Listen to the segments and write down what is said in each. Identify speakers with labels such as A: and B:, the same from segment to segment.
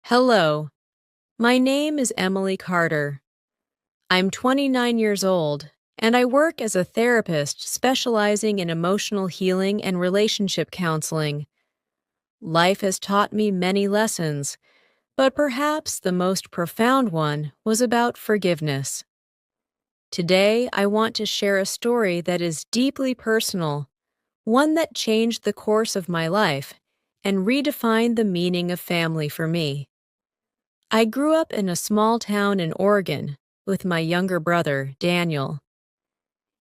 A: Hello, my name is Emily Carter. I'm 29 years old, and I work as a therapist specializing in emotional healing and relationship counseling. Life has taught me many lessons, but perhaps the most profound one was about forgiveness. Today, I want to share a story that is deeply personal, one that changed the course of my life and redefined the meaning of family for me. I grew up in a small town in Oregon with my younger brother, Daniel.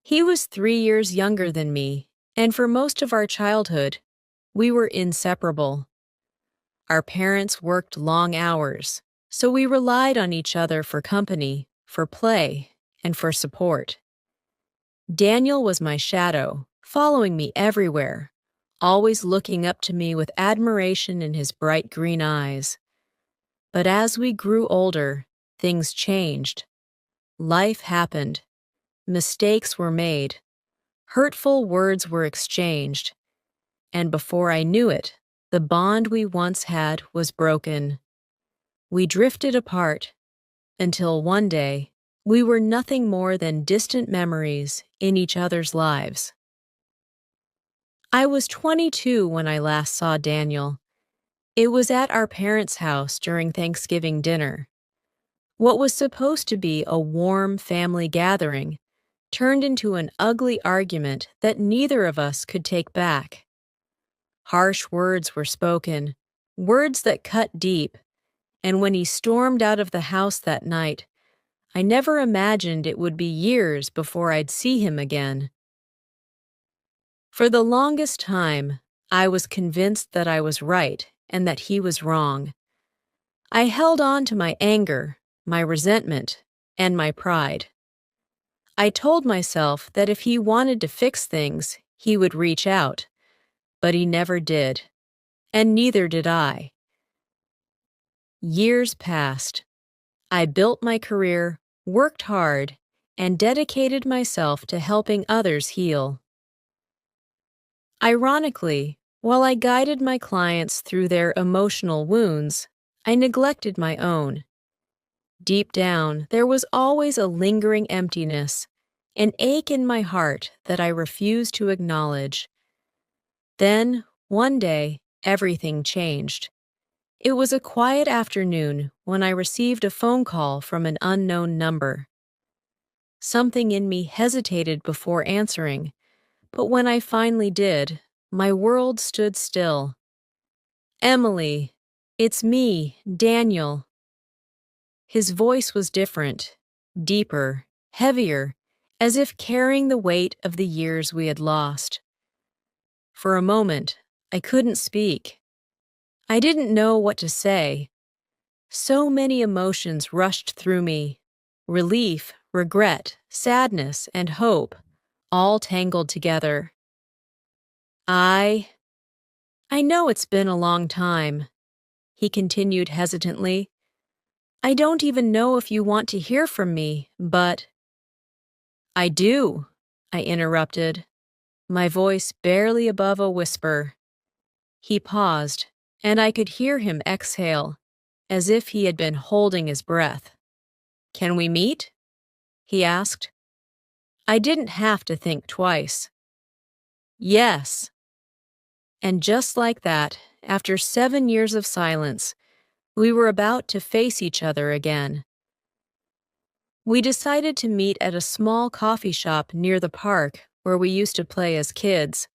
A: He was 3 years younger than me, and for most of our childhood, we were inseparable. Our parents worked long hours, so we relied on each other for company, for play, and for support. Daniel was my shadow, following me everywhere, always looking up to me with admiration in his bright green eyes. But as we grew older, things changed. Life happened. Mistakes were made. Hurtful words were exchanged. And before I knew it, the bond we once had was broken. We drifted apart until one day, we were nothing more than distant memories in each other's lives. I was 22 when I last saw Daniel. It was at our parents' house during Thanksgiving dinner. What was supposed to be a warm family gathering turned into an ugly argument that neither of us could take back. Harsh words were spoken, words that cut deep, and when he stormed out of the house that night, I never imagined it would be years before I'd see him again. For the longest time, I was convinced that I was right and that he was wrong. I held on to my anger, my resentment, and my pride. I told myself that if he wanted to fix things, he would reach out, but he never did, and neither did I. Years passed. I built my career, worked hard, and dedicated myself to helping others heal. Ironically, while I guided my clients through their emotional wounds, I neglected my own. Deep down, there was always a lingering emptiness, an ache in my heart that I refused to acknowledge. Then, one day, everything changed. It was a quiet afternoon when I received a phone call from an unknown number. Something in me hesitated before answering, but when I finally did, my world stood still. "Emily, it's me, Daniel." His voice was different, deeper, heavier, as if carrying the weight of the years we had lost. For a moment, I couldn't speak. I didn't know what to say. So many emotions rushed through me: relief, regret, sadness, and hope, all tangled together. I know it's been a long time," he continued hesitantly. "I don't even know if you want to hear from me, but—" "I do," I interrupted, my voice barely above a whisper. He paused, and I could hear him exhale, as if he had been holding his breath. "Can we meet?" he asked. I didn't have to think twice. "Yes." And just like that, after 7 years of silence, we were about to face each other again. We decided to meet at a small coffee shop near the park where we used to play as kids.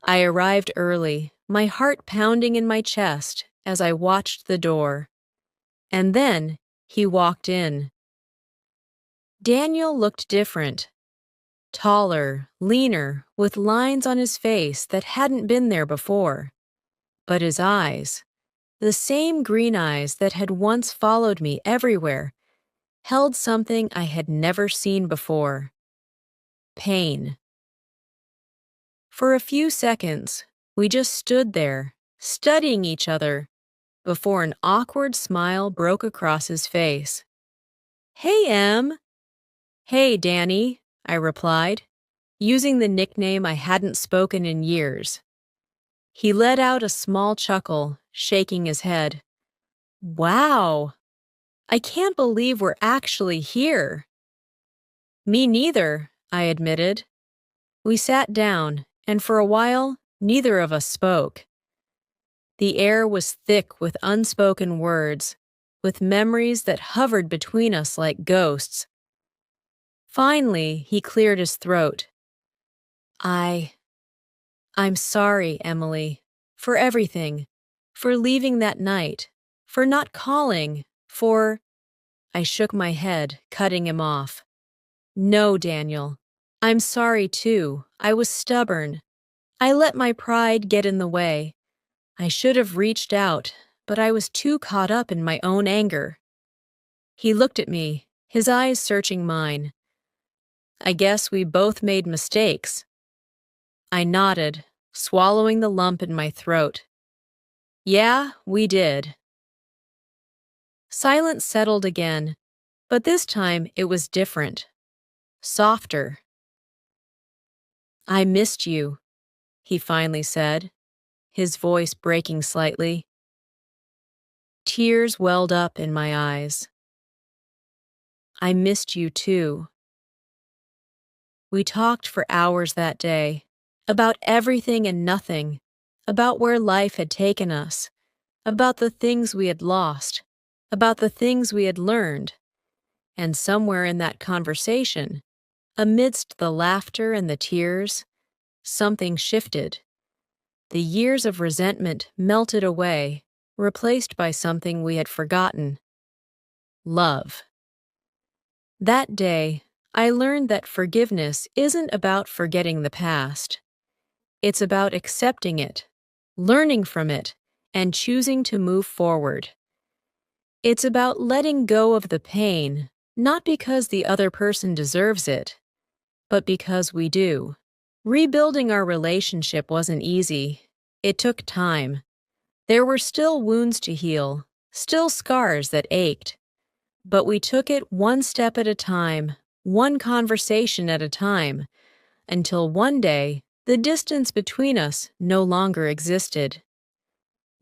A: I arrived early, my heart pounding in my chest as I watched the door. And then he walked in. Daniel looked different. Taller, leaner, with lines on his face that hadn't been there before. But his eyes, the same green eyes that had once followed me everywhere, held something I had never seen before: pain. For a few seconds, we just stood there, studying each other, before an awkward smile broke across his face. "Hey, Em." "Hey, Danny," I replied, using the nickname I hadn't spoken in years. He let out a small chuckle, shaking his head. Wow! I can't believe we're actually here. Me neither, I admitted. We sat down, and for a while, neither of us spoke. The air was thick with unspoken words, with memories that hovered between us like ghosts. Finally, he cleared his throat. I'm sorry, Emily, for everything, for leaving that night, for not calling, for... I shook my head, cutting him off. No, Daniel. I'm sorry, too. I was stubborn. I let my pride get in the way. I should have reached out, but I was too caught up in my own anger. He looked at me, his eyes searching mine. I guess we both made mistakes. I nodded, swallowing the lump in my throat. Yeah, we did. Silence settled again, but this time it was different. Softer. I missed you, he finally said, his voice breaking slightly. Tears welled up in my eyes. I missed you too. We talked for hours that day, about everything and nothing, about where life had taken us, about the things we had lost, about the things we had learned. And somewhere in that conversation, amidst the laughter and the tears, something shifted. The years of resentment melted away, replaced by something we had forgotten. Love. That day, I learned that forgiveness isn't about forgetting the past. It's about accepting it, learning from it, and choosing to move forward. It's about letting go of the pain, not because the other person deserves it, but because we do. Rebuilding our relationship wasn't easy. It took time. There were still wounds to heal, still scars that ached. But we took it one step at a time, one conversation at a time, until one day, the distance between us no longer existed.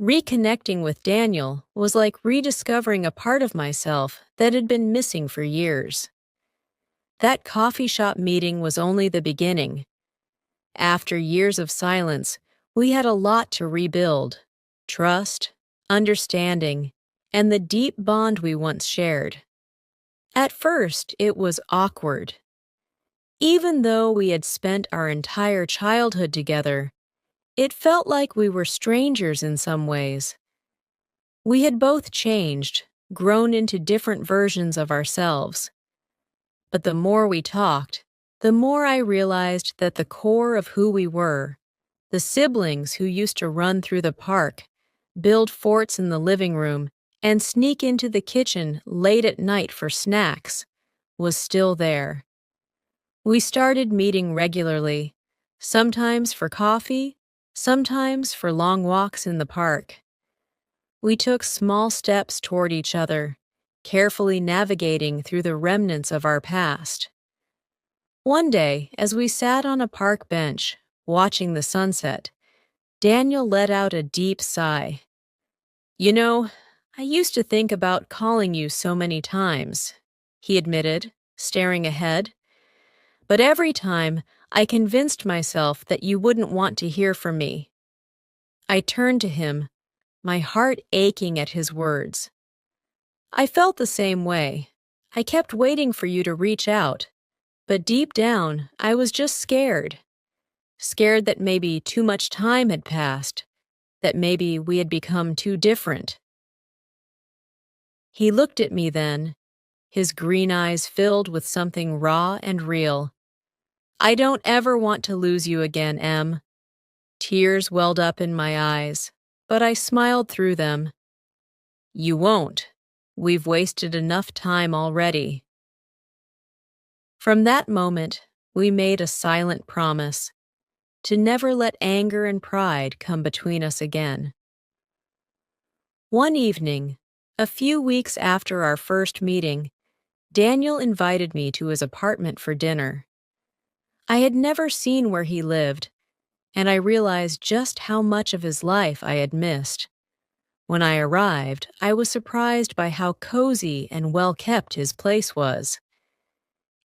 A: Reconnecting with Daniel was like rediscovering a part of myself that had been missing for years. That coffee shop meeting was only the beginning. After years of silence, we had a lot to rebuild: trust, understanding, and the deep bond we once shared. At first, it was awkward. Even though we had spent our entire childhood together, it felt like we were strangers in some ways. We had both changed, grown into different versions of ourselves. But the more we talked, the more I realized that the core of who we were, the siblings who used to run through the park, build forts in the living room, and sneak into the kitchen late at night for snacks, was still there. We started meeting regularly, sometimes for coffee, sometimes for long walks in the park. We took small steps toward each other, carefully navigating through the remnants of our past. One day, as we sat on a park bench, watching the sunset, Daniel let out a deep sigh. You know, I used to think about calling you so many times, he admitted, staring ahead. But every time, I convinced myself that you wouldn't want to hear from me. I turned to him, my heart aching at his words. I felt the same way. I kept waiting for you to reach out, but deep down, I was just scared. Scared that maybe too much time had passed, that maybe we had become too different. He looked at me then, his green eyes filled with something raw and real. I don't ever want to lose you again, Em. Tears welled up in my eyes, but I smiled through them. You won't. We've wasted enough time already. From that moment, we made a silent promise to never let anger and pride come between us again. One evening, a few weeks after our first meeting, Daniel invited me to his apartment for dinner. I had never seen where he lived, and I realized just how much of his life I had missed. When I arrived, I was surprised by how cozy and well kept his place was.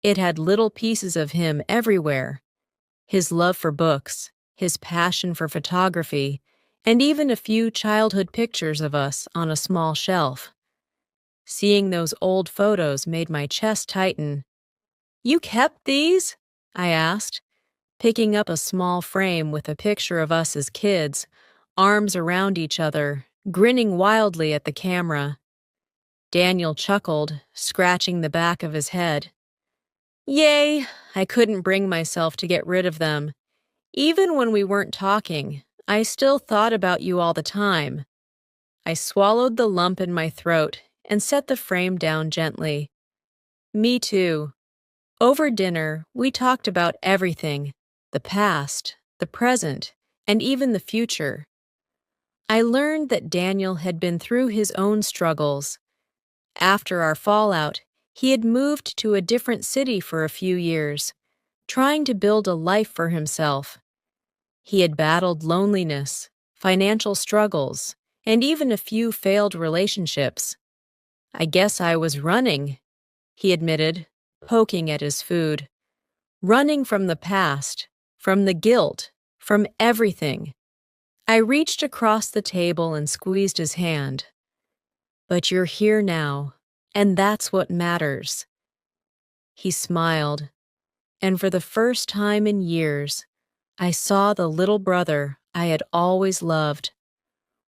A: It had little pieces of him everywhere: his love for books, his passion for photography, and even a few childhood pictures of us on a small shelf. Seeing those old photos made my chest tighten. "You kept these?" I asked, picking up a small frame with a picture of us as kids, arms around each other, grinning wildly at the camera. Daniel chuckled, scratching the back of his head. "Yay, I couldn't bring myself to get rid of them. Even when we weren't talking, I still thought about you all the time." I swallowed the lump in my throat and set the frame down gently. "Me too." Over dinner, we talked about everything: the past, the present, and even the future. I learned that Daniel had been through his own struggles. After our fallout, he had moved to a different city for a few years, trying to build a life for himself. He had battled loneliness, financial struggles, and even a few failed relationships. "I guess I was running," he admitted, poking at his food. "Running from the past, from the guilt, from everything." I reached across the table and squeezed his hand. "But you're here now, and that's what matters." He smiled, and for the first time in years, I saw the little brother I had always loved.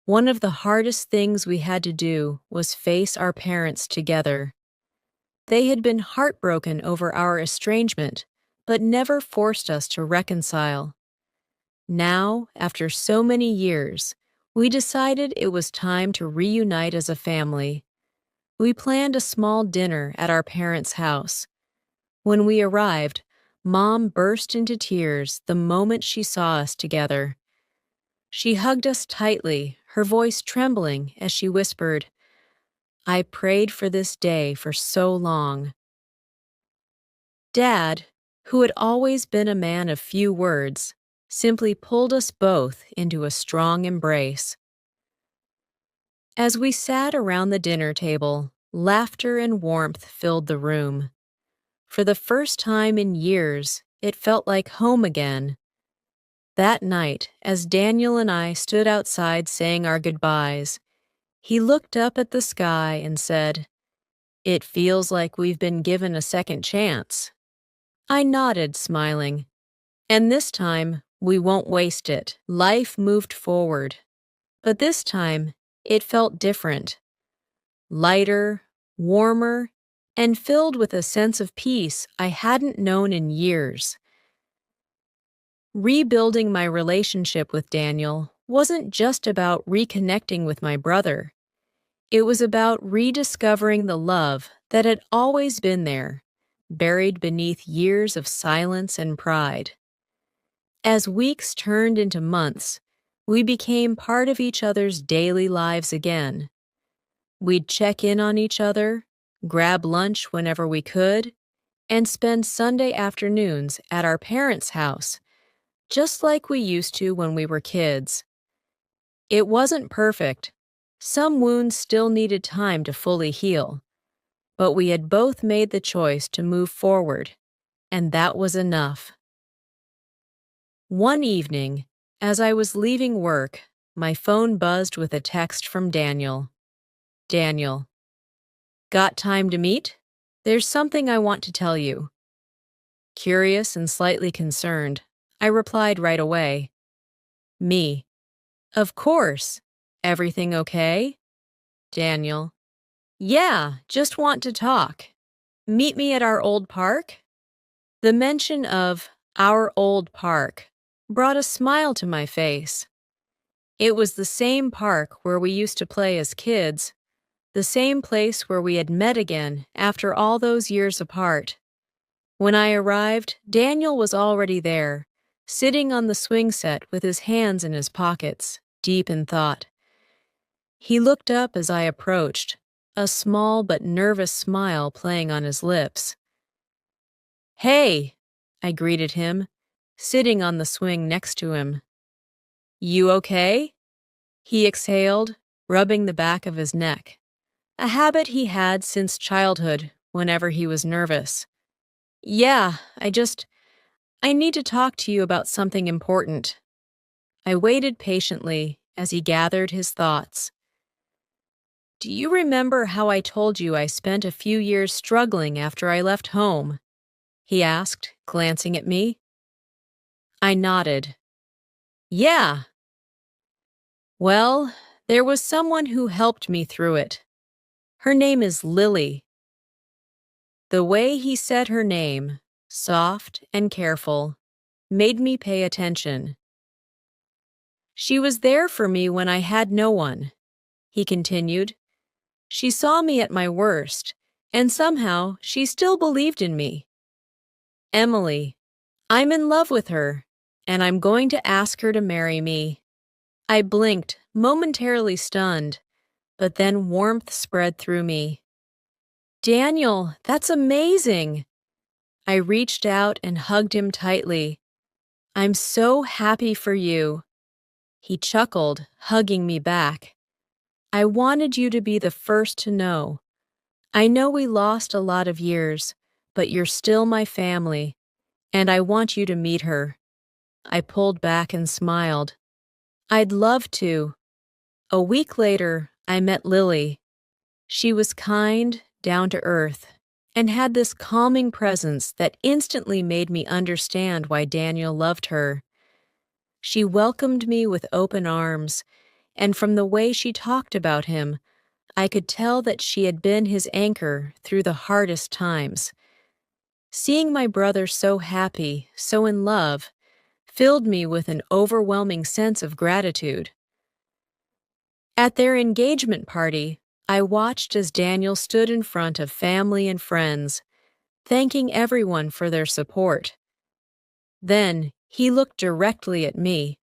A: One of the hardest things we had to do was face our parents together. They had been heartbroken over our estrangement, but never forced us to reconcile. Now, after so many years, we decided it was time to reunite as a family. We planned a small dinner at our parents' house. When we arrived, Mom burst into tears the moment she saw us together. She hugged us tightly, her voice trembling as she whispered, "I prayed for this day for so long." Dad, who had always been a man of few words, simply pulled us both into a strong embrace. As we sat around the dinner table, laughter and warmth filled the room. For the first time in years, it felt like home again. That night, as Daniel and I stood outside saying our goodbyes, he looked up at the sky and said, "It feels like we've been given a second chance." I nodded, smiling. "And this time, we won't waste it." Life moved forward. But this time, it felt different. Lighter, warmer, and filled with a sense of peace I hadn't known in years. Rebuilding my relationship with Daniel wasn't just about reconnecting with my brother. It was about rediscovering the love that had always been there, buried beneath years of silence and pride. As weeks turned into months, we became part of each other's daily lives again. We'd check in on each other, grab lunch whenever we could, and spend Sunday afternoons at our parents' house, just like we used to when we were kids. It wasn't perfect. Some wounds still needed time to fully heal. But we had both made the choice to move forward, and that was enough. One evening, as I was leaving work, my phone buzzed with a text from Daniel. "Daniel, got time to meet? There's something I want to tell you." Curious and slightly concerned, I replied right away. Me. "Of course. Everything okay?" Daniel. "Yeah, just want to talk. Meet me at our old park?" The mention of our old park brought a smile to my face. It was the same park where we used to play as kids, the same place where we had met again after all those years apart. When I arrived, Daniel was already there, sitting on the swing set with his hands in his pockets, deep in thought. He looked up as I approached, a small but nervous smile playing on his lips. "Hey," I greeted him, sitting on the swing next to him. "You okay?" He exhaled, rubbing the back of his neck, a habit he had since childhood whenever he was nervous. Yeah, I need to talk to you about something important. I waited patiently as he gathered his thoughts. Do you remember how I told you I spent a few years struggling after I left home? He asked, glancing at me. I nodded. Yeah. Well, there was someone who helped me through it. Her name is Lily. The way he said her name, soft and careful, made me pay attention. She was there for me when I had no one, he continued. She saw me at my worst, and somehow she still believed in me. Emily, I'm in love with her, and I'm going to ask her to marry me. I blinked, momentarily stunned, but then warmth spread through me. Daniel, that's amazing! I reached out and hugged him tightly. I'm so happy for you. He chuckled, hugging me back. I wanted you to be the first to know. I know we lost a lot of years, but you're still my family, and I want you to meet her. I pulled back and smiled. I'd love to. A week later, I met Lily. She was kind, down to earth, and had this calming presence that instantly made me understand why Daniel loved her. She welcomed me with open arms, and from the way she talked about him, I could tell that she had been his anchor through the hardest times. Seeing my brother so happy, so in love, filled me with an overwhelming sense of gratitude. At their engagement party, I watched as Daniel stood in front of family and friends, thanking everyone for their support. Then he looked directly at me.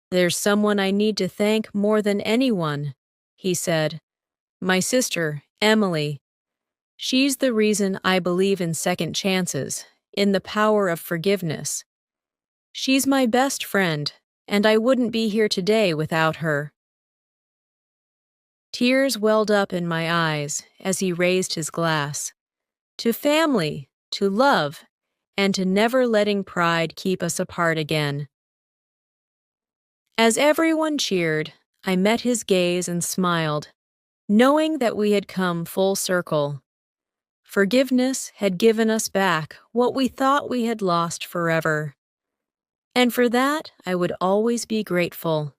A: There's someone I need to thank more than anyone, he said. My sister, Emily. She's the reason I believe in second chances, in the power of forgiveness. She's my best friend, and I wouldn't be here today without her. Tears welled up in my eyes as he raised his glass. To family, to love, and to never letting pride keep us apart again. As everyone cheered, I met his gaze and smiled, knowing that we had come full circle. Forgiveness had given us back what we thought we had lost forever. And for that, I would always be grateful.